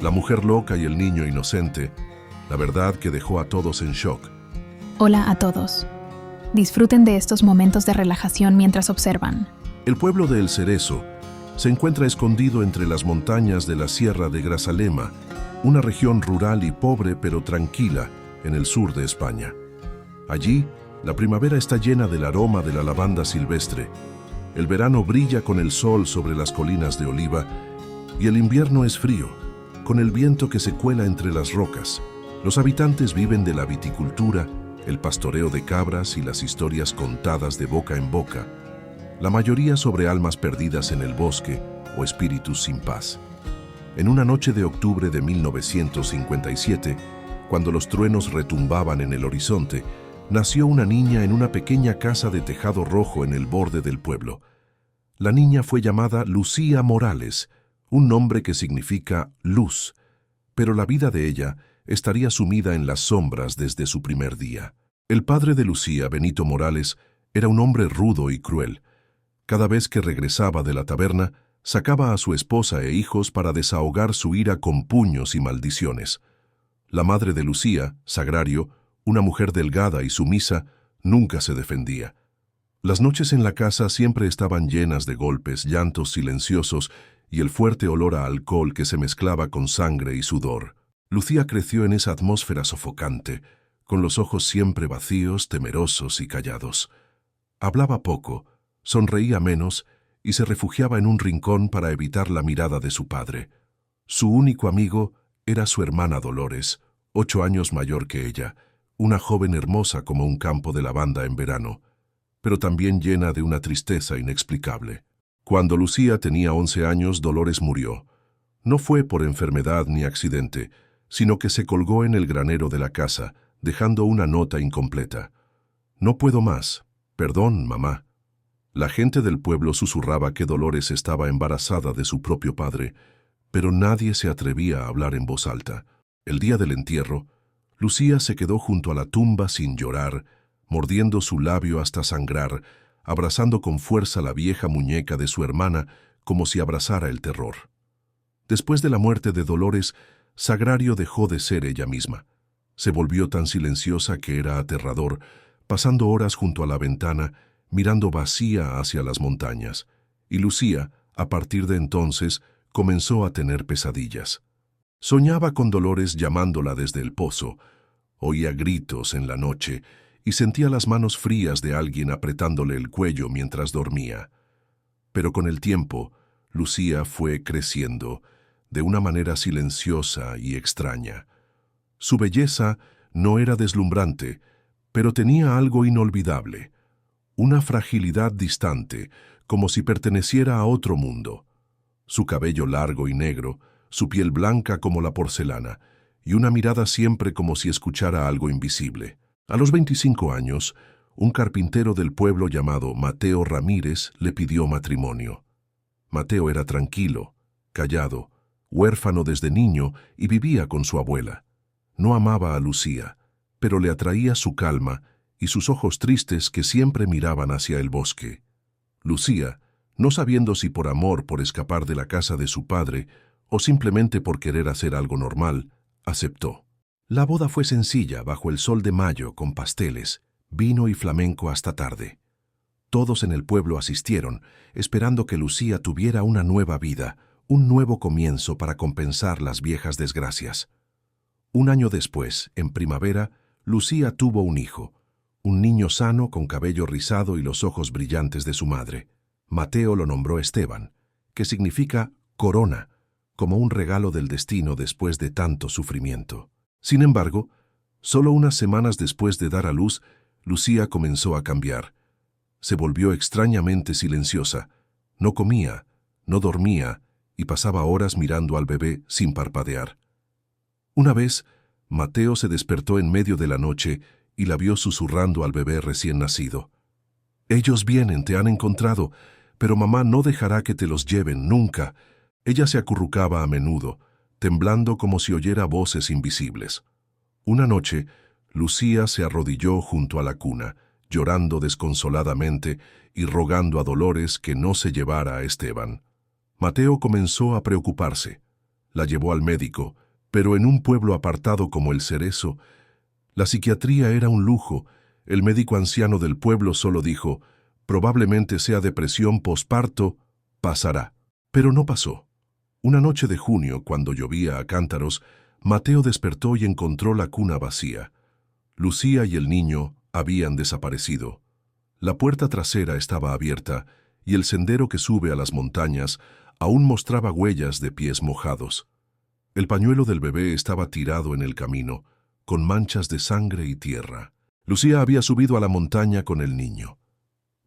La mujer loca y el niño inocente, la verdad que dejó a todos en shock. Hola a todos. Disfruten de estos momentos de relajación mientras observan. El pueblo de El Cerezo se encuentra escondido entre las montañas de la Sierra de Grazalema, una región rural y pobre pero tranquila en el sur de España. Allí, la primavera está llena del aroma de la lavanda silvestre, el verano brilla con el sol sobre las colinas de oliva y el invierno es frío, con el viento que se cuela entre las rocas. Los habitantes viven de la viticultura, el pastoreo de cabras y las historias contadas de boca en boca, la mayoría sobre almas perdidas en el bosque o espíritus sin paz. En una noche de octubre de 1957, cuando los truenos retumbaban en el horizonte, nació una niña en una pequeña casa de tejado rojo en el borde del pueblo. La niña fue llamada Lucía Morales, un nombre que significa luz, pero la vida de ella estaría sumida en las sombras desde su primer día. El padre de Lucía, Benito Morales, era un hombre rudo y cruel. Cada vez que regresaba de la taberna, sacaba a su esposa e hijos para desahogar su ira con puños y maldiciones. La madre de Lucía, Sagrario, una mujer delgada y sumisa, nunca se defendía. Las noches en la casa siempre estaban llenas de golpes, llantos silenciosos y el fuerte olor a alcohol que se mezclaba con sangre y sudor. Lucía creció en esa atmósfera sofocante, con los ojos siempre vacíos, temerosos y callados. Hablaba poco, sonreía menos y se refugiaba en un rincón para evitar la mirada de su padre. Su único amigo era su hermana Dolores, 8 años mayor que ella, una joven hermosa como un campo de lavanda en verano, pero también llena de una tristeza inexplicable. Cuando Lucía tenía 11 años, Dolores murió. No fue por enfermedad ni accidente, sino que se colgó en el granero de la casa, dejando una nota incompleta. «No puedo más. Perdón, mamá». La gente del pueblo susurraba que Dolores estaba embarazada de su propio padre, pero nadie se atrevía a hablar en voz alta. El día del entierro, Lucía se quedó junto a la tumba sin llorar, mordiendo su labio hasta sangrar, abrazando con fuerza la vieja muñeca de su hermana como si abrazara el terror. Después de la muerte de Dolores, Sagrario dejó de ser ella misma. Se volvió tan silenciosa que era aterrador, pasando horas junto a la ventana, mirando vacía hacia las montañas, y Lucía, a partir de entonces, comenzó a tener pesadillas. Soñaba con Dolores llamándola desde el pozo, oía gritos en la noche y sentía las manos frías de alguien apretándole el cuello mientras dormía. Pero con el tiempo, Lucía fue creciendo, de una manera silenciosa y extraña. Su belleza no era deslumbrante, pero tenía algo inolvidable, una fragilidad distante, como si perteneciera a otro mundo. Su cabello largo y negro, su piel blanca como la porcelana, y una mirada siempre como si escuchara algo invisible. A los 25 años, un carpintero del pueblo llamado Mateo Ramírez le pidió matrimonio. Mateo era tranquilo, callado, huérfano desde niño y vivía con su abuela. No amaba a Lucía, pero le atraía su calma y sus ojos tristes que siempre miraban hacia el bosque. Lucía, no sabiendo si por amor por escapar de la casa de su padre o simplemente por querer hacer algo normal, aceptó. La boda fue sencilla bajo el sol de mayo con pasteles, vino y flamenco hasta tarde. Todos en el pueblo asistieron, esperando que Lucía tuviera una nueva vida, un nuevo comienzo para compensar las viejas desgracias. Un año después, en primavera, Lucía tuvo un hijo, un niño sano con cabello rizado y los ojos brillantes de su madre. Mateo lo nombró Esteban, que significa corona, como un regalo del destino después de tanto sufrimiento. Sin embargo, solo unas semanas después de dar a luz, Lucía comenzó a cambiar. Se volvió extrañamente silenciosa, no comía, no dormía y pasaba horas mirando al bebé sin parpadear. Una vez, Mateo se despertó en medio de la noche y la vio susurrando al bebé recién nacido. «Ellos vienen, te han encontrado, pero mamá no dejará que te los lleven nunca». Ella se acurrucaba a menudo, temblando como si oyera voces invisibles. Una noche, Lucía se arrodilló junto a la cuna, llorando desconsoladamente y rogando a Dolores que no se llevara a Esteban. Mateo comenzó a preocuparse. La llevó al médico, pero en un pueblo apartado como El Cerezo, la psiquiatría era un lujo. El médico anciano del pueblo solo dijo, probablemente sea depresión posparto, pasará. Pero no pasó. Una noche de junio, cuando llovía a cántaros, Mateo despertó y encontró la cuna vacía. Lucía y el niño habían desaparecido. La puerta trasera estaba abierta y el sendero que sube a las montañas aún mostraba huellas de pies mojados. El pañuelo del bebé estaba tirado en el camino, con manchas de sangre y tierra. Lucía había subido a la montaña con el niño.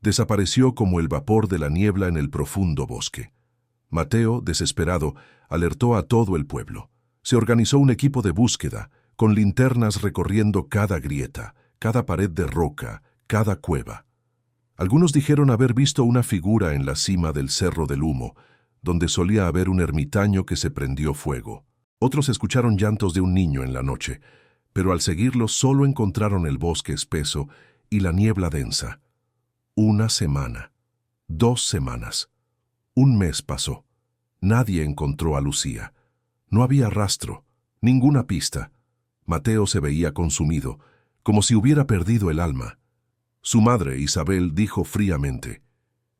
Desapareció como el vapor de la niebla en el profundo bosque. Mateo, desesperado, alertó a todo el pueblo. Se organizó un equipo de búsqueda, con linternas recorriendo cada grieta, cada pared de roca, cada cueva. Algunos dijeron haber visto una figura en la cima del Cerro del Humo, donde solía haber un ermitaño que se prendió fuego. Otros escucharon llantos de un niño en la noche, pero al seguirlos solo encontraron el bosque espeso y la niebla densa. Una semana, 2 semanas, un mes pasó. Nadie encontró a Lucía. No había rastro, ninguna pista. Mateo se veía consumido, como si hubiera perdido el alma. Su madre, Isabel, dijo fríamente,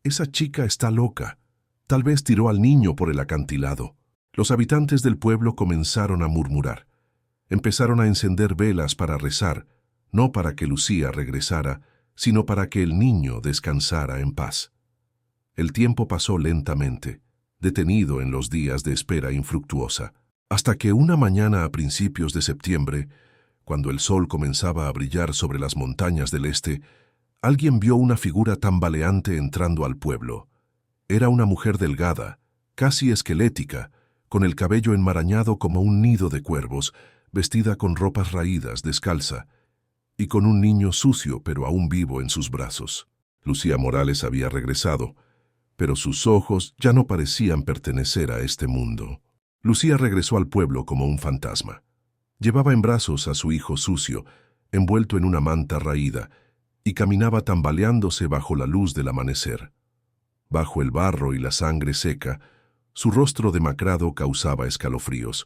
«Esa chica está loca. Tal vez tiró al niño por el acantilado». Los habitantes del pueblo comenzaron a murmurar. Empezaron a encender velas para rezar, no para que Lucía regresara, sino para que el niño descansara en paz. El tiempo pasó lentamente, detenido en los días de espera infructuosa, hasta que una mañana a principios de septiembre, cuando el sol comenzaba a brillar sobre las montañas del este, alguien vio una figura tambaleante entrando al pueblo. Era una mujer delgada, casi esquelética, con el cabello enmarañado como un nido de cuervos, vestida con ropas raídas, descalza, y con un niño sucio pero aún vivo en sus brazos. Lucía Morales había regresado, pero sus ojos ya no parecían pertenecer a este mundo. Lucía regresó al pueblo como un fantasma. Llevaba en brazos a su hijo sucio, envuelto en una manta raída, y caminaba tambaleándose bajo la luz del amanecer. Bajo el barro y la sangre seca, su rostro demacrado causaba escalofríos.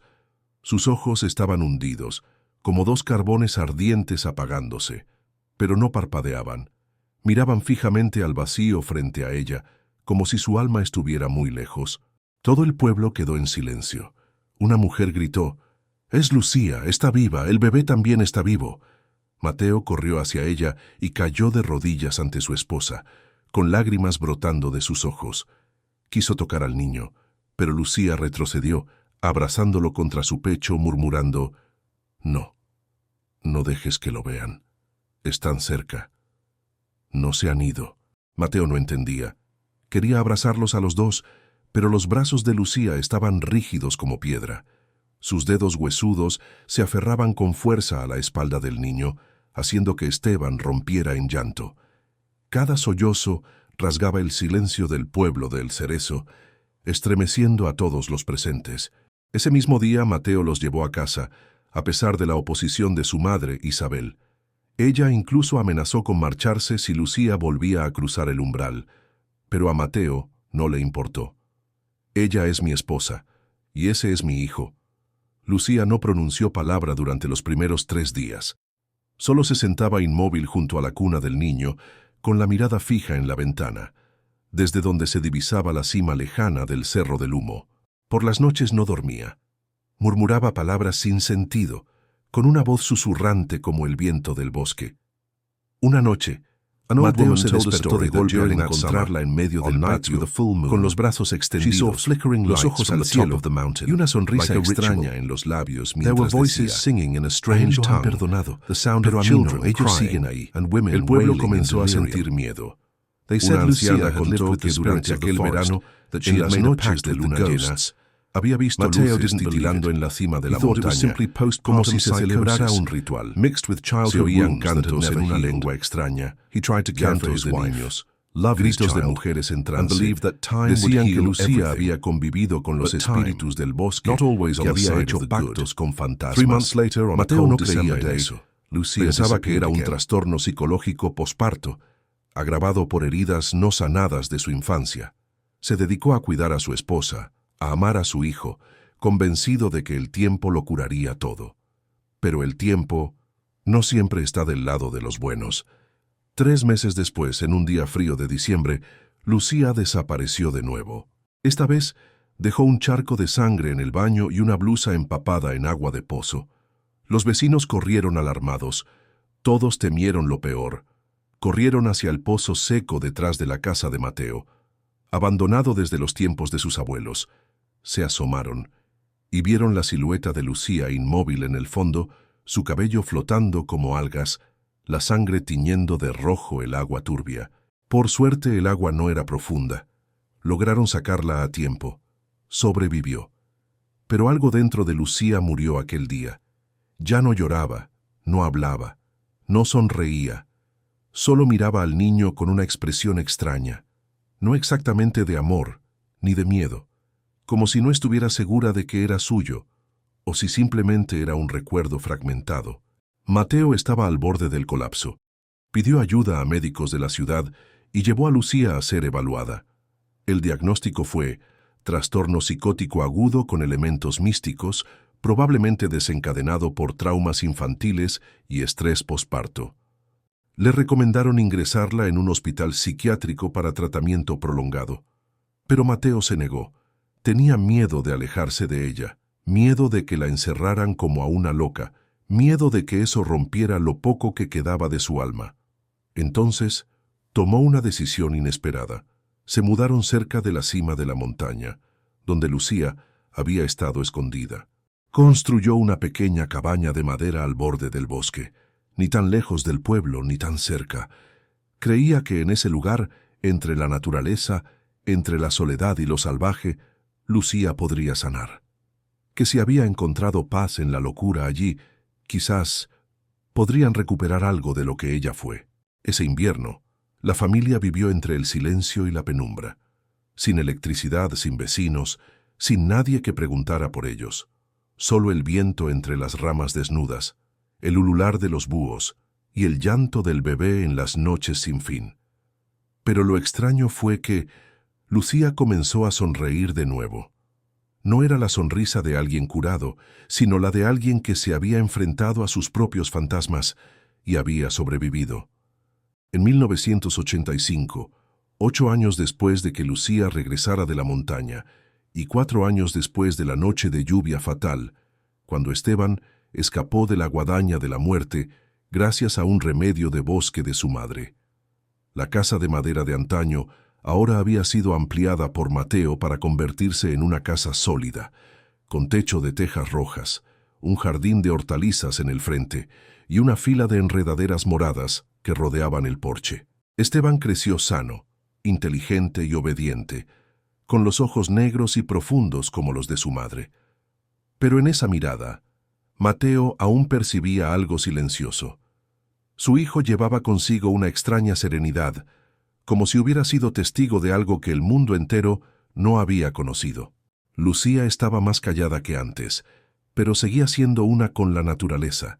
Sus ojos estaban hundidos, como 2 carbones ardientes apagándose, pero no parpadeaban. Miraban fijamente al vacío frente a ella, como si su alma estuviera muy lejos. Todo el pueblo quedó en silencio. Una mujer gritó, «Es Lucía, está viva, el bebé también está vivo». Mateo corrió hacia ella y cayó de rodillas ante su esposa, con lágrimas brotando de sus ojos. Quiso tocar al niño, pero Lucía retrocedió, abrazándolo contra su pecho, murmurando, «No, no dejes que lo vean. Están cerca. No se han ido». Mateo no entendía. Quería abrazarlos a los dos, pero los brazos de Lucía estaban rígidos como piedra. Sus dedos huesudos se aferraban con fuerza a la espalda del niño, haciendo que Esteban rompiera en llanto. Cada sollozo rasgaba el silencio del pueblo de El Cerezo, estremeciendo a todos los presentes. Ese mismo día Mateo los llevó a casa, a pesar de la oposición de su madre, Isabel. Ella incluso amenazó con marcharse si Lucía volvía a cruzar el umbral, pero a Mateo no le importó. «Ella es mi esposa, y ese es mi hijo». Lucía no pronunció palabra durante los primeros 3 días. Solo se sentaba inmóvil junto a la cuna del niño, con la mirada fija en la ventana, desde donde se divisaba la cima lejana del Cerro del Humo. Por las noches no dormía. Murmuraba palabras sin sentido, con una voz susurrante como el viento del bosque. Una noche, Mateo se despertó de golpe al encontrarla en medio del patio, con los brazos extendidos, los ojos al cielo y una sonrisa extraña en los labios mientras decía, «A él lo han perdonado, pero a mí no, ellos siguen ahí». El pueblo comenzó a sentir miedo. Una anciana contó que durante aquel verano, en las noches de luna llena, había visto Mateo destilando en la cima de la montaña, como si se celebrara un ritual. Se oían cantos en una lengua extraña, llantos de niños, gritos de mujeres en trance. Decían que Lucía había convivido con los espíritus del bosque, que había hecho pactos con fantasmas. Mateo no creía en eso. Pensaba que era un trastorno psicológico posparto, agravado por heridas no sanadas de su infancia. Se dedicó a cuidar a su esposa, a amar a su hijo, convencido de que el tiempo lo curaría todo. Pero el tiempo no siempre está del lado de los buenos. 3 meses después, en un día frío de diciembre, Lucía desapareció de nuevo. Esta vez dejó un charco de sangre en el baño y una blusa empapada en agua de pozo. Los vecinos corrieron alarmados. Todos temieron lo peor. Corrieron hacia el pozo seco detrás de la casa de Mateo, abandonado desde los tiempos de sus abuelos. Se asomaron y vieron la silueta de Lucía inmóvil en el fondo, su cabello flotando como algas, la sangre tiñendo de rojo el agua turbia. Por suerte el agua no era profunda. Lograron sacarla a tiempo. Sobrevivió. Pero algo dentro de Lucía murió aquel día. Ya no lloraba, no hablaba, no sonreía. Solo miraba al niño con una expresión extraña, no exactamente de amor, ni de miedo, como si no estuviera segura de que era suyo, o si simplemente era un recuerdo fragmentado. Mateo estaba al borde del colapso. Pidió ayuda a médicos de la ciudad y llevó a Lucía a ser evaluada. El diagnóstico fue trastorno psicótico agudo con elementos místicos, probablemente desencadenado por traumas infantiles y estrés posparto. Le recomendaron ingresarla en un hospital psiquiátrico para tratamiento prolongado. Pero Mateo se negó. Tenía miedo de alejarse de ella, miedo de que la encerraran como a una loca, miedo de que eso rompiera lo poco que quedaba de su alma. Entonces, tomó una decisión inesperada. Se mudaron cerca de la cima de la montaña, donde Lucía había estado escondida. Construyó una pequeña cabaña de madera al borde del bosque, ni tan lejos del pueblo ni tan cerca. Creía que en ese lugar, entre la naturaleza, entre la soledad y lo salvaje, Lucía podría sanar. Que si había encontrado paz en la locura allí, quizás podrían recuperar algo de lo que ella fue. Ese invierno, la familia vivió entre el silencio y la penumbra, sin electricidad, sin vecinos, sin nadie que preguntara por ellos. Solo el viento entre las ramas desnudas, el ulular de los búhos y el llanto del bebé en las noches sin fin. Pero lo extraño fue que Lucía comenzó a sonreír de nuevo. No era la sonrisa de alguien curado, sino la de alguien que se había enfrentado a sus propios fantasmas y había sobrevivido. En 1985, 8 años después de que Lucía regresara de la montaña y 4 años después de la noche de lluvia fatal, cuando Esteban escapó de la guadaña de la muerte gracias a un remedio de bosque de su madre. La casa de madera de antaño ahora había sido ampliada por Mateo para convertirse en una casa sólida, con techo de tejas rojas, un jardín de hortalizas en el frente y una fila de enredaderas moradas que rodeaban el porche. Esteban creció sano, inteligente y obediente, con los ojos negros y profundos como los de su madre. Pero en esa mirada, Mateo aún percibía algo silencioso. Su hijo llevaba consigo una extraña serenidad, como si hubiera sido testigo de algo que el mundo entero no había conocido. Lucía estaba más callada que antes, pero seguía siendo una con la naturaleza.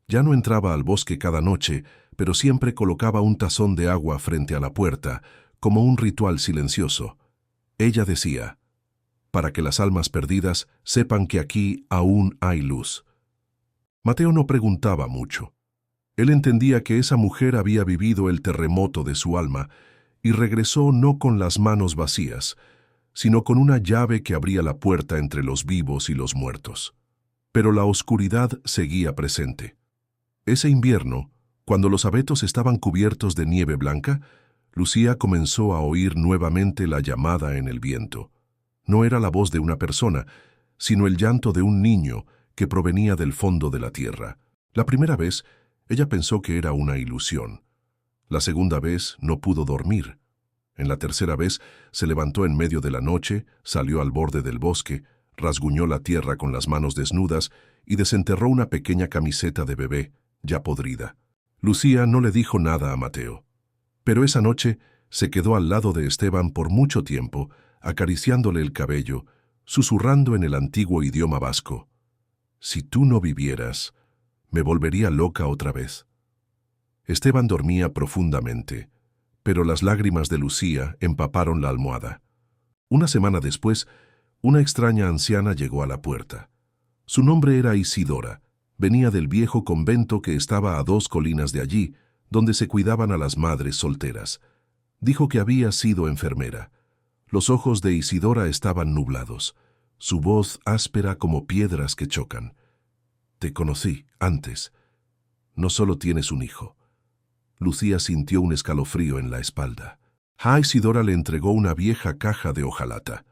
Ya no entraba al bosque cada noche, pero siempre colocaba un tazón de agua frente a la puerta, como un ritual silencioso. Ella decía, para que las almas perdidas sepan que aquí aún hay luz. Mateo no preguntaba mucho. Él entendía que esa mujer había vivido el terremoto de su alma y regresó no con las manos vacías, sino con una llave que abría la puerta entre los vivos y los muertos. Pero la oscuridad seguía presente. Ese invierno, cuando los abetos estaban cubiertos de nieve blanca, Lucía comenzó a oír nuevamente la llamada en el viento. No era la voz de una persona, sino el llanto de un niño que provenía del fondo de la tierra. La primera vez, ella pensó que era una ilusión. La segunda vez no pudo dormir. En la tercera vez se levantó en medio de la noche, salió al borde del bosque, rasguñó la tierra con las manos desnudas y desenterró una pequeña camiseta de bebé, ya podrida. Lucía no le dijo nada a Mateo. Pero esa noche se quedó al lado de Esteban por mucho tiempo, acariciándole el cabello, susurrando en el antiguo idioma vasco. Si tú no vivieras, me volvería loca otra vez. Esteban dormía profundamente, pero las lágrimas de Lucía empaparon la almohada. Una semana después, Una extraña anciana llegó a la puerta. Su nombre era Isidora. Venía del viejo convento que estaba a 2 colinas de allí, donde se cuidaban a las madres solteras. Dijo que había sido enfermera. Los ojos de Isidora estaban nublados, su voz áspera como piedras que chocan. Te conocí antes. No solo tienes un hijo. Lucía sintió un escalofrío en la espalda. Isidora le entregó una vieja caja de hojalata.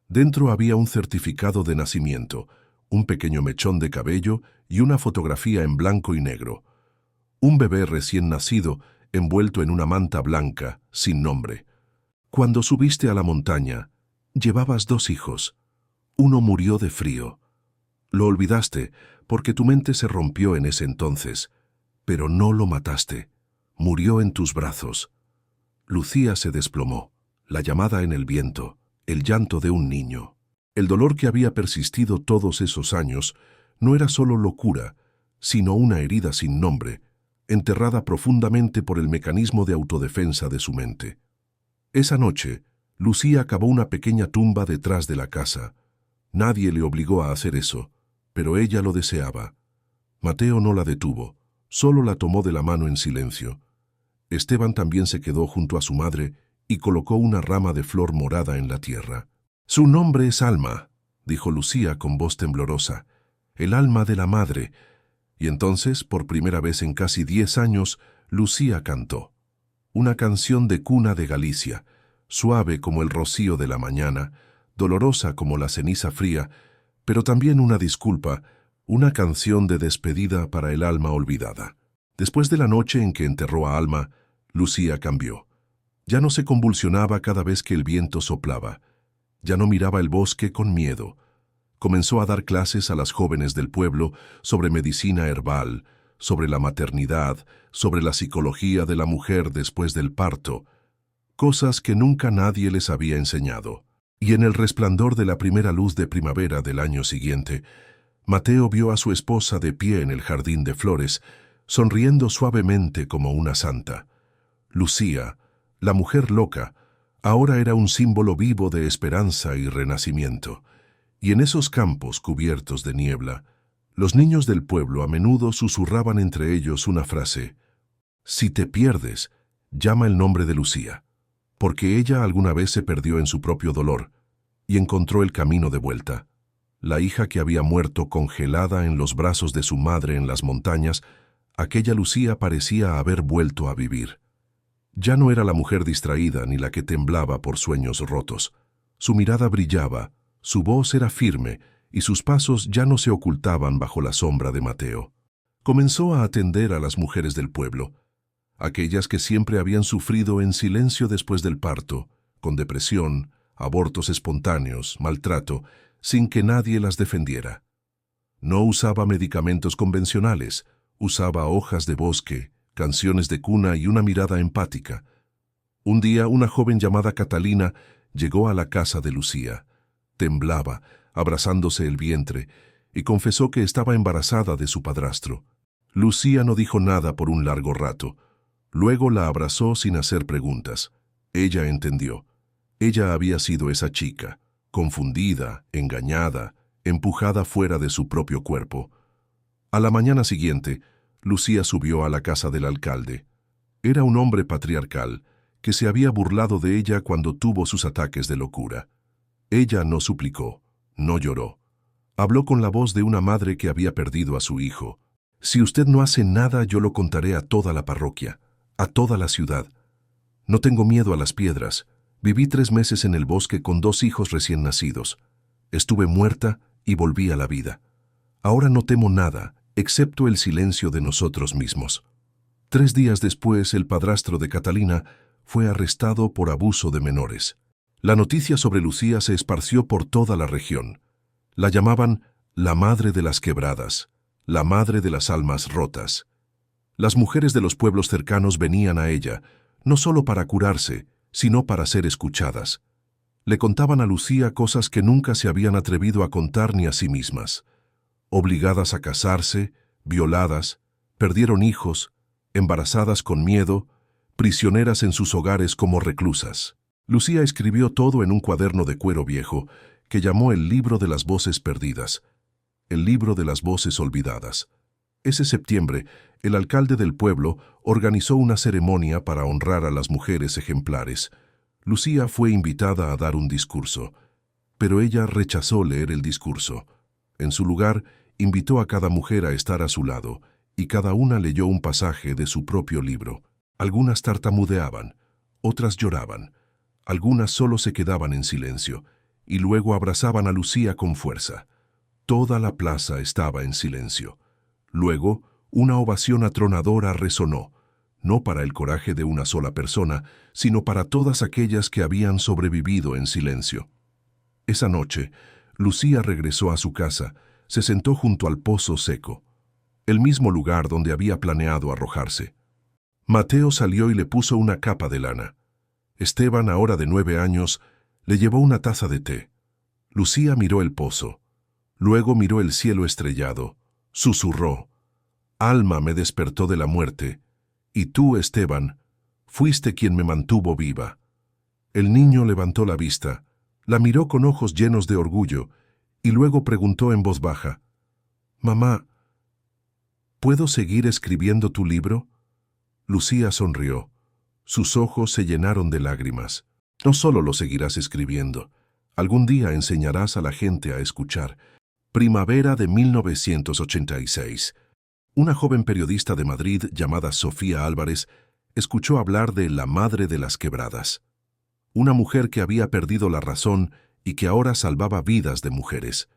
Dentro había un certificado de nacimiento, un pequeño mechón de cabello y una fotografía en blanco y negro. Un bebé recién nacido, envuelto en una manta blanca, sin nombre. Cuando subiste a la montaña, llevabas 2 hijos. Uno murió de frío. Lo olvidaste porque tu mente se rompió en ese entonces, pero no lo mataste. Murió en tus brazos. Lucía se desplomó, la llamada en el viento, el llanto de un niño. El dolor que había persistido todos esos años no era solo locura, sino una herida sin nombre, enterrada profundamente por el mecanismo de autodefensa de su mente. Esa noche, Lucía cavó una pequeña tumba detrás de la casa. Nadie le obligó a hacer eso, pero ella lo deseaba. Mateo no la detuvo, solo la tomó de la mano en silencio. Esteban también se quedó junto a su madre y colocó una rama de flor morada en la tierra. «Su nombre es Alma», dijo Lucía con voz temblorosa, «el alma de la madre». Y entonces, por primera vez en casi 10 años, Lucía cantó. Una canción de cuna de Galicia, suave como el rocío de la mañana, dolorosa como la ceniza fría, pero también una disculpa, una canción de despedida para el alma olvidada. Después de la noche en que enterró a Alma, Lucía cambió. Ya no se convulsionaba cada vez que el viento soplaba. Ya no miraba el bosque con miedo. Comenzó a dar clases a las jóvenes del pueblo sobre medicina herbal, sobre la maternidad, sobre la psicología de la mujer después del parto, cosas que nunca nadie les había enseñado. Y en el resplandor de la primera luz de primavera del año siguiente, Mateo vio a su esposa de pie en el jardín de flores, sonriendo suavemente como una santa. Lucía, la mujer loca, ahora era un símbolo vivo de esperanza y renacimiento. Y en esos campos cubiertos de niebla, los niños del pueblo a menudo susurraban entre ellos una frase: «Si te pierdes, llama el nombre de Lucía», porque ella alguna vez se perdió en su propio dolor y encontró el camino de vuelta. La hija que había muerto congelada en los brazos de su madre en las montañas, aquella Lucía parecía haber vuelto a vivir. Ya no era la mujer distraída ni la que temblaba por sueños rotos. Su mirada brillaba, su voz era firme y sus pasos ya no se ocultaban bajo la sombra de Mateo. Comenzó a atender a las mujeres del pueblo, aquellas que siempre habían sufrido en silencio después del parto, con depresión, abortos espontáneos, maltrato, sin que nadie las defendiera. No usaba medicamentos convencionales, usaba hojas de bosque, canciones de cuna y una mirada empática. Un día, una joven llamada Catalina llegó a la casa de Lucía. Temblaba, abrazándose el vientre, y confesó que estaba embarazada de su padrastro. Lucía no dijo nada por un largo rato. Luego la abrazó sin hacer preguntas. Ella entendió. Ella había sido esa chica, confundida, engañada, empujada fuera de su propio cuerpo. A la mañana siguiente, Lucía subió a la casa del alcalde. Era un hombre patriarcal que se había burlado de ella cuando tuvo sus ataques de locura. Ella no suplicó, no lloró. Habló con la voz de una madre que había perdido a su hijo. «Si usted no hace nada, yo lo contaré a toda la parroquia, a toda la ciudad. No tengo miedo a las piedras. Viví 3 meses en el bosque con 2 hijos recién nacidos. Estuve muerta y volví a la vida. Ahora no temo nada, excepto el silencio de nosotros mismos». 3 días después, el padrastro de Catalina fue arrestado por abuso de menores. La noticia sobre Lucía se esparció por toda la región. La llamaban la madre de las quebradas, la madre de las almas rotas. Las mujeres de los pueblos cercanos venían a ella, no solo para curarse, sino para ser escuchadas. Le contaban a Lucía cosas que nunca se habían atrevido a contar ni a sí mismas. Obligadas a casarse, violadas, perdieron hijos, embarazadas con miedo, prisioneras en sus hogares como reclusas. Lucía escribió todo en un cuaderno de cuero viejo que llamó el libro de las voces perdidas, el libro de las voces olvidadas. Ese septiembre, el alcalde del pueblo organizó una ceremonia para honrar a las mujeres ejemplares. Lucía fue invitada a dar un discurso, pero ella rechazó leer el discurso. En su lugar, invitó a cada mujer a estar a su lado, y cada una leyó un pasaje de su propio libro. Algunas tartamudeaban, otras lloraban, algunas solo se quedaban en silencio, y luego abrazaban a Lucía con fuerza. Toda la plaza estaba en silencio. Luego, una ovación atronadora resonó, no para el coraje de una sola persona, sino para todas aquellas que habían sobrevivido en silencio. Esa noche, Lucía regresó a su casa, se sentó junto al pozo seco, el mismo lugar donde había planeado arrojarse. Mateo salió y le puso una capa de lana. Esteban, ahora de 9 años, le llevó una taza de té. Lucía miró el pozo, luego miró el cielo estrellado, susurró: «Alma me despertó de la muerte, y tú, Esteban, fuiste quien me mantuvo viva». El niño levantó la vista, la miró con ojos llenos de orgullo, y luego preguntó en voz baja: «Mamá, ¿puedo seguir escribiendo tu libro?». Lucía sonrió. Sus ojos se llenaron de lágrimas. «No solo lo seguirás escribiendo, algún día enseñarás a la gente a escuchar». Primavera de 1986. Una joven periodista de Madrid llamada Sofía Álvarez escuchó hablar de la madre de las quebradas, una mujer que había perdido la razón y que ahora salvaba vidas de mujeres.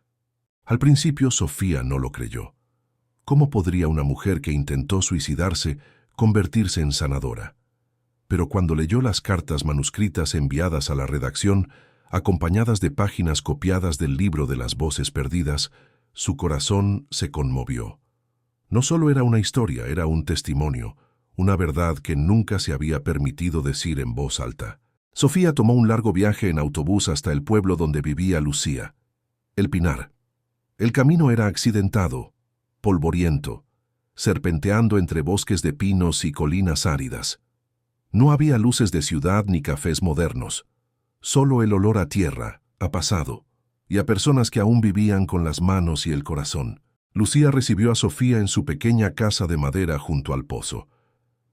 Al principio Sofía no lo creyó. ¿Cómo podría una mujer que intentó suicidarse convertirse en sanadora? Pero cuando leyó las cartas manuscritas enviadas a la redacción, acompañadas de páginas copiadas del libro de las voces perdidas, su corazón se conmovió. No solo era una historia, era un testimonio, una verdad que nunca se había permitido decir en voz alta. Sofía tomó un largo viaje en autobús hasta el pueblo donde vivía Lucía, El Pinar. El camino era accidentado, polvoriento, serpenteando entre bosques de pinos y colinas áridas. No había luces de ciudad ni cafés modernos, solo el olor a tierra, a pasado, y a personas que aún vivían con las manos y el corazón. Lucía recibió a Sofía en su pequeña casa de madera junto al pozo,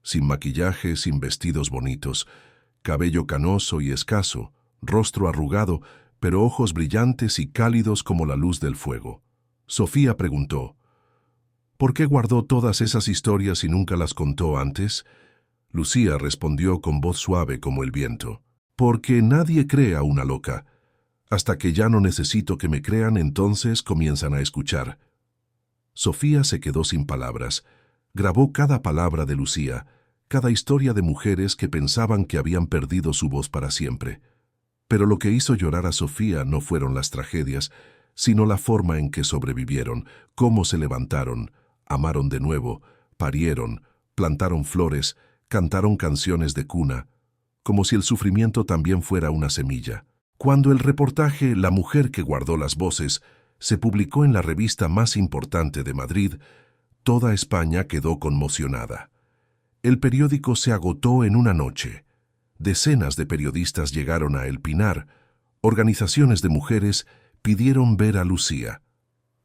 sin maquillaje, sin vestidos bonitos, cabello canoso y escaso, rostro arrugado, pero ojos brillantes y cálidos como la luz del fuego. Sofía preguntó: «¿Por qué guardó todas esas historias y nunca las contó antes?». Lucía respondió con voz suave como el viento: «Porque nadie cree a una loca. Hasta que ya no necesito que me crean, entonces comienzan a escuchar». Sofía se quedó sin palabras. Grabó cada palabra de Lucía, cada historia de mujeres que pensaban que habían perdido su voz para siempre. Pero lo que hizo llorar a Sofía no fueron las tragedias, sino la forma en que sobrevivieron, cómo se levantaron, amaron de nuevo, parieron, plantaron flores, cantaron canciones de cuna, como si el sufrimiento también fuera una semilla. Cuando el reportaje «La mujer que guardó las voces» se publicó en la revista más importante de Madrid, toda España quedó conmocionada. El periódico se agotó en una noche. Decenas de periodistas llegaron a El Pinar. Organizaciones de mujeres pidieron ver a Lucía.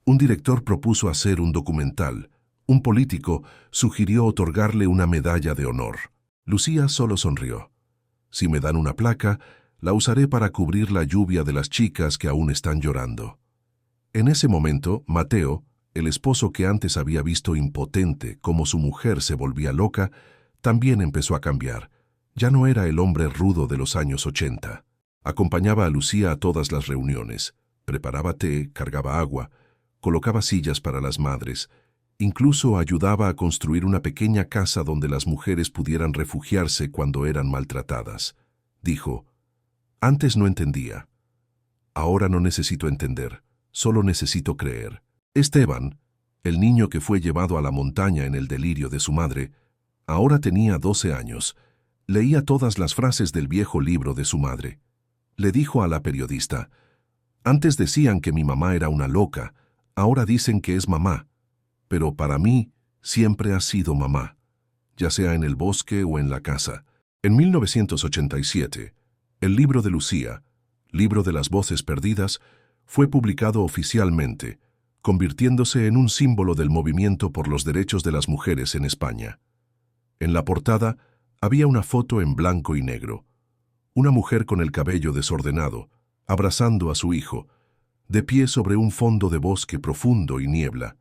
Un director propuso hacer un documental. Un político sugirió otorgarle una medalla de honor. Lucía solo sonrió. «Si me dan una placa, la usaré para cubrir la lluvia de las chicas que aún están llorando». En ese momento, Mateo, el esposo que antes había visto impotente como su mujer se volvía loca, también empezó a cambiar. Ya no era el hombre rudo de los años 80. Acompañaba a Lucía a todas las reuniones. Preparaba té, cargaba agua, colocaba sillas para las madres. Incluso ayudaba a construir una pequeña casa donde las mujeres pudieran refugiarse cuando eran maltratadas. Dijo: «Antes no entendía. Ahora no necesito entender. Solo necesito creer». Esteban, el niño que fue llevado a la montaña en el delirio de su madre, ahora tenía 12 años. Leía todas las frases del viejo libro de su madre. Le dijo a la periodista: «Antes decían que mi mamá era una loca, ahora dicen que es mamá. Pero para mí siempre ha sido mamá, ya sea en el bosque o en la casa». En 1987, el libro de Lucía, Libro de las Voces Perdidas, fue publicado oficialmente, convirtiéndose en un símbolo del movimiento por los derechos de las mujeres en España. En la portada había una foto en blanco y negro. Una mujer con el cabello desordenado, abrazando a su hijo, de pie sobre un fondo de bosque profundo y niebla.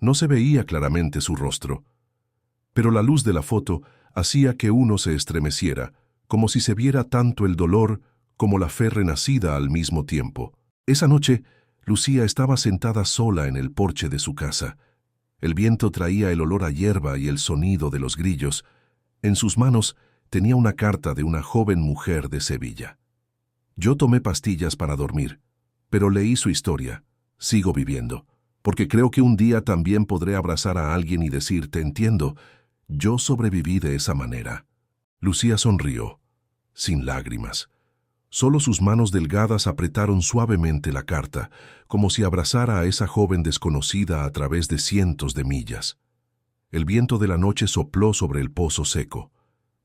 No se veía claramente su rostro, pero la luz de la foto hacía que uno se estremeciera, como si se viera tanto el dolor como la fe renacida al mismo tiempo. Esa noche, Lucía estaba sentada sola en el porche de su casa. El viento traía el olor a hierba y el sonido de los grillos. En sus manos tenía una carta de una joven mujer de Sevilla. Yo tomé pastillas para dormir, pero leí su historia. Sigo viviendo, porque creo que un día también podré abrazar a alguien y decir, te entiendo, yo sobreviví de esa manera. Lucía sonrió, sin lágrimas. Solo sus manos delgadas apretaron suavemente la carta, como si abrazara a esa joven desconocida a través de cientos de millas. El viento de la noche sopló sobre el pozo seco,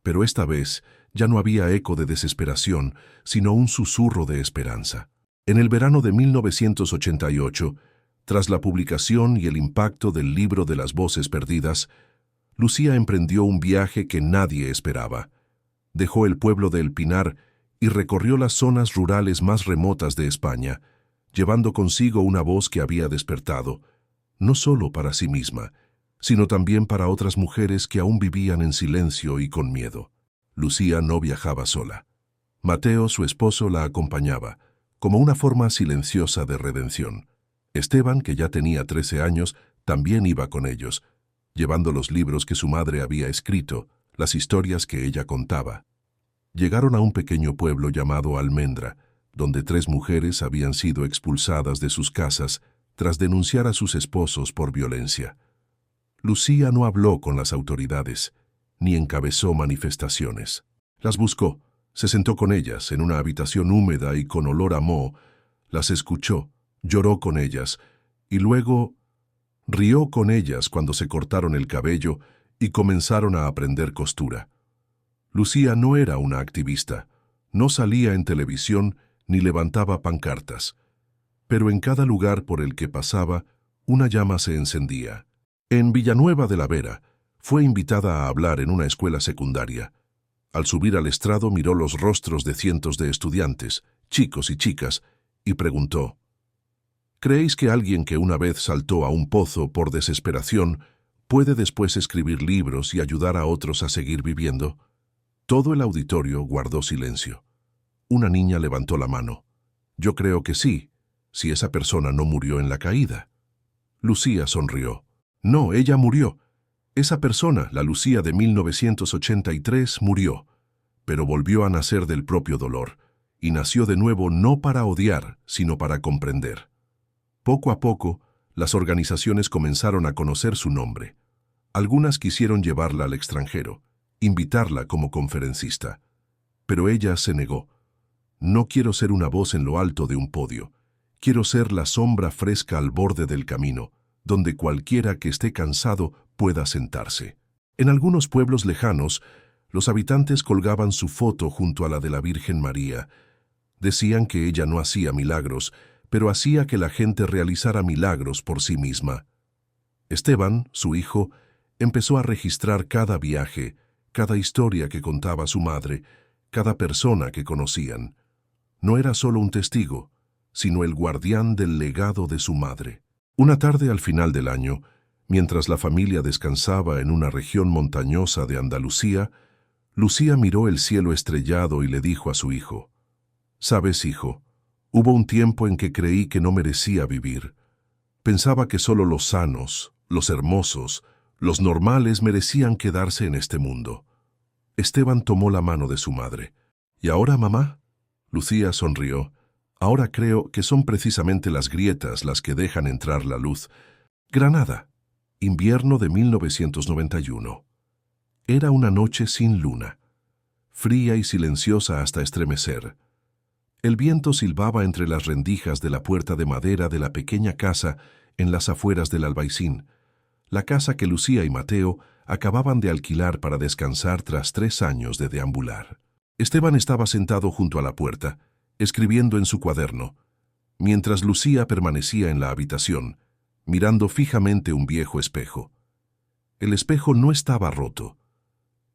pero esta vez ya no había eco de desesperación, sino un susurro de esperanza. En el verano de 1988, tras la publicación y el impacto del libro de las voces perdidas, Lucía emprendió un viaje que nadie esperaba. Dejó el pueblo de El Pinar y recorrió las zonas rurales más remotas de España, llevando consigo una voz que había despertado, no solo para sí misma, sino también para otras mujeres que aún vivían en silencio y con miedo. Lucía no viajaba sola. Mateo, su esposo, la acompañaba, como una forma silenciosa de redención. Esteban, que ya tenía 13 años, también iba con ellos, llevando los libros que su madre había escrito, las historias que ella contaba. Llegaron a un pequeño pueblo llamado Almendra, donde 3 mujeres habían sido expulsadas de sus casas tras denunciar a sus esposos por violencia. Lucía no habló con las autoridades, ni encabezó manifestaciones. Las buscó, se sentó con ellas en una habitación húmeda y con olor a moho, las escuchó, lloró con ellas, y luego rió con ellas cuando se cortaron el cabello y comenzaron a aprender costura. Lucía no era una activista, no salía en televisión ni levantaba pancartas, pero en cada lugar por el que pasaba, una llama se encendía. En Villanueva de la Vera, fue invitada a hablar en una escuela secundaria. Al subir al estrado miró los rostros de cientos de estudiantes, chicos y chicas, y preguntó, ¿creéis que alguien que una vez saltó a un pozo por desesperación puede después escribir libros y ayudar a otros a seguir viviendo? Todo el auditorio guardó silencio. Una niña levantó la mano. Yo creo que sí, si esa persona no murió en la caída. Lucía sonrió. No, ella murió. Esa persona, la Lucía de 1983, murió, pero volvió a nacer del propio dolor, y nació de nuevo no para odiar, sino para comprender. Poco a poco, las organizaciones comenzaron a conocer su nombre. Algunas quisieron llevarla al extranjero, invitarla como conferencista, pero ella se negó. No quiero ser una voz en lo alto de un podio, quiero ser la sombra fresca al borde del camino, donde cualquiera que esté cansado pueda sentarse. En algunos pueblos lejanos, los habitantes colgaban su foto junto a la de la Virgen María. Decían que ella no hacía milagros, pero hacía que la gente realizara milagros por sí misma. Esteban, su hijo, empezó a registrar cada viaje, cada historia que contaba su madre, cada persona que conocían. No era solo un testigo, sino el guardián del legado de su madre. Una tarde al final del año, mientras la familia descansaba en una región montañosa de Andalucía, Lucía miró el cielo estrellado y le dijo a su hijo, «¿Sabes, hijo? Hubo un tiempo en que creí que no merecía vivir. Pensaba que solo los sanos, los hermosos, los normales merecían quedarse en este mundo». Esteban tomó la mano de su madre. «¿Y ahora, mamá?» Lucía sonrió. «Ahora creo que son precisamente las grietas las que dejan entrar la luz». Granada, invierno de 1991. Era una noche sin luna, fría y silenciosa hasta estremecer. El viento silbaba entre las rendijas de la puerta de madera de la pequeña casa en las afueras del Albaicín, la casa que Lucía y Mateo acababan de alquilar para descansar tras 3 años de deambular. Esteban estaba sentado junto a la puerta, escribiendo en su cuaderno. mientras Lucía permanecía en la habitación, mirando fijamente un viejo espejo. El espejo no estaba roto,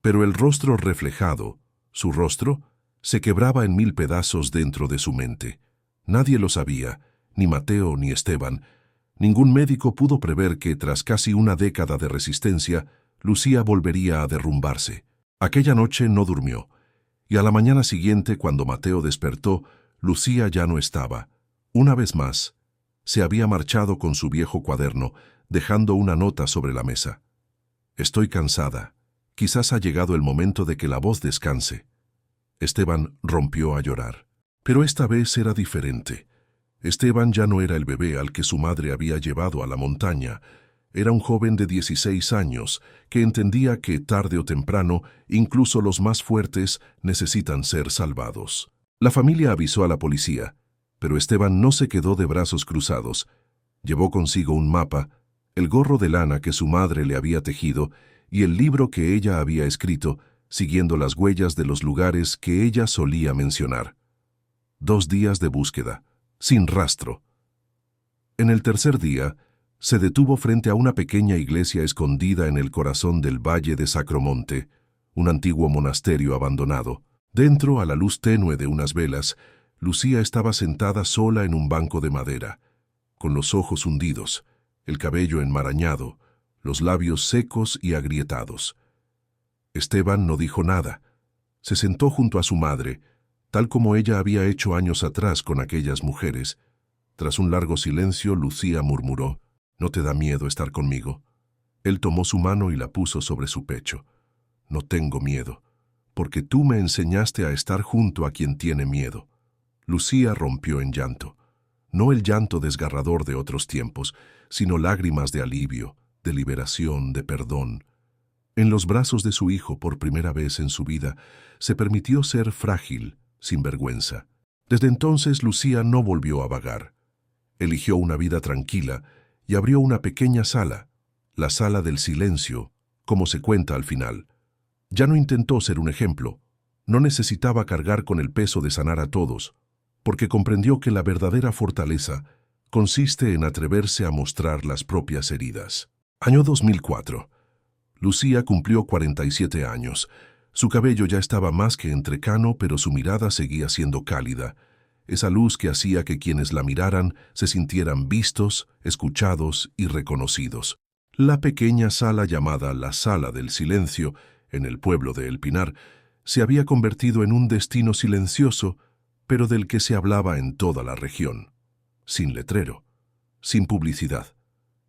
pero el rostro reflejado, su rostro, se quebraba en 1000 pedazos dentro de su mente. Nadie lo sabía, ni Mateo ni Esteban. Ningún médico pudo prever que, tras casi una década de resistencia, Lucía volvería a derrumbarse. Aquella noche no durmió, y a la mañana siguiente, cuando Mateo despertó, Lucía ya no estaba. Una vez más, se había marchado con su viejo cuaderno, dejando una nota sobre la mesa. «Estoy cansada. Quizás ha llegado el momento de que la voz descanse». Esteban rompió a llorar. Pero esta vez era diferente. Esteban ya no era el bebé al que su madre había llevado a la montaña. Era un joven de 16 años que entendía que, tarde o temprano, incluso los más fuertes necesitan ser salvados. La familia avisó a la policía, pero Esteban no se quedó de brazos cruzados. Llevó consigo un mapa, el gorro de lana que su madre le había tejido y el libro que ella había escrito, siguiendo las huellas de los lugares que ella solía mencionar. 2 días de búsqueda, sin rastro. En el tercer día, se detuvo frente a una pequeña iglesia escondida en el corazón del Valle de Sacromonte, un antiguo monasterio abandonado. Dentro, a la luz tenue de unas velas, Lucía estaba sentada sola en un banco de madera, con los ojos hundidos, el cabello enmarañado, los labios secos y agrietados. Esteban no dijo nada. Se sentó junto a su madre, tal como ella había hecho años atrás con aquellas mujeres. Tras un largo silencio, Lucía murmuró: «¿No te da miedo estar conmigo?». Él tomó su mano y la puso sobre su pecho. «No tengo miedo, porque tú me enseñaste a estar junto a quien tiene miedo». Lucía rompió en llanto. No el llanto desgarrador de otros tiempos, sino lágrimas de alivio, de liberación, de perdón. En los brazos de su hijo, por primera vez en su vida, se permitió ser frágil, sin vergüenza. Desde entonces Lucía no volvió a vagar. Eligió una vida tranquila y abrió una pequeña sala, la sala del silencio, como se cuenta al final. Ya no intentó ser un ejemplo, no necesitaba cargar con el peso de sanar a todos, porque comprendió que la verdadera fortaleza consiste en atreverse a mostrar las propias heridas. Año 2004. Lucía cumplió 47 años. Su cabello ya estaba más que entrecano, pero su mirada seguía siendo cálida, esa luz que hacía que quienes la miraran se sintieran vistos, escuchados y reconocidos. La pequeña sala llamada la Sala del Silencio, en el pueblo de El Pinar, se había convertido en un destino silencioso, pero del que se hablaba en toda la región. Sin letrero, sin publicidad.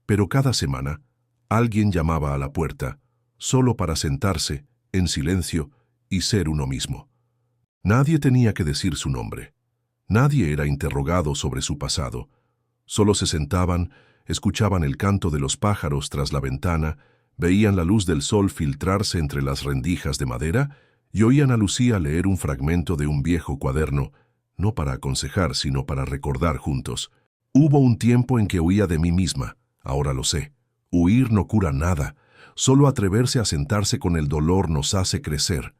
Pero cada semana, alguien llamaba a la puerta, solo para sentarse, en silencio, y ser uno mismo. Nadie tenía que decir su nombre. Nadie era interrogado sobre su pasado. Solo se sentaban, escuchaban el canto de los pájaros tras la ventana, veían la luz del sol filtrarse entre las rendijas de madera y oían a Lucía leer un fragmento de un viejo cuaderno, no para aconsejar, sino para recordar juntos. Hubo un tiempo en que huía de mí misma, ahora lo sé. Huir no cura nada, solo atreverse a sentarse con el dolor nos hace crecer.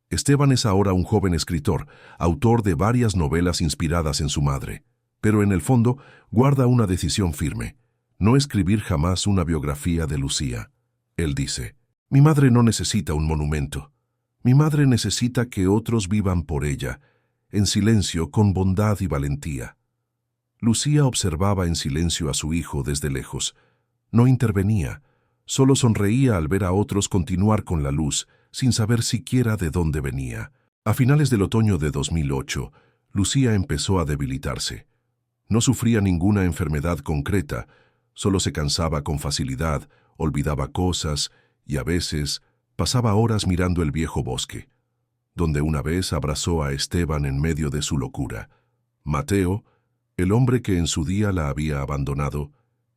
Esteban es ahora un joven escritor, autor de varias novelas inspiradas en su madre, pero en el fondo guarda una decisión firme: no escribir jamás una biografía de Lucía. Él dice: «Mi madre no necesita un monumento. Mi madre necesita que otros vivan por ella, en silencio, con bondad y valentía». Lucía observaba en silencio a su hijo desde lejos. No intervenía, solo sonreía al ver a otros continuar con la luz, sin saber siquiera de dónde venía. A finales del otoño de 2008, Lucía empezó a debilitarse. No sufría ninguna enfermedad concreta, solo se cansaba con facilidad, olvidaba cosas y a veces pasaba horas mirando el viejo bosque, donde una vez abrazó a Esteban en medio de su locura. Mateo, el hombre que en su día la había abandonado,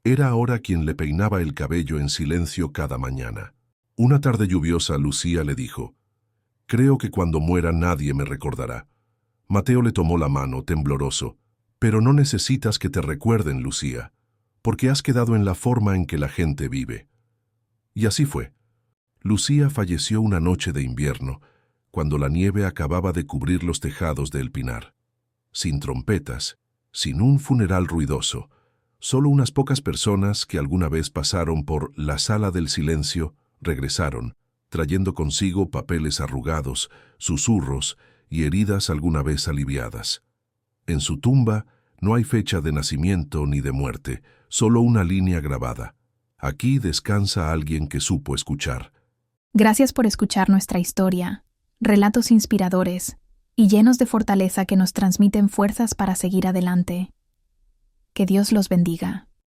era ahora quien le peinaba el cabello en silencio cada mañana. Una tarde lluviosa, Lucía le dijo: «Creo que cuando muera nadie me recordará». Mateo le tomó la mano, tembloroso. «Pero no necesitas que te recuerden, Lucía, porque has quedado en la forma en que la gente vive». Y así fue. Lucía falleció una noche de invierno, cuando la nieve acababa de cubrir los tejados de El Pinar. Sin trompetas, sin un funeral ruidoso. Solo unas pocas personas que alguna vez pasaron por la sala del silencio regresaron, trayendo consigo papeles arrugados, susurros y heridas alguna vez aliviadas. En su tumba no hay fecha de nacimiento ni de muerte, solo una línea grabada. Aquí descansa alguien que supo escuchar. Gracias por escuchar nuestra historia, relatos inspiradores y llenos de fortaleza que nos transmiten fuerzas para seguir adelante. Que Dios los bendiga.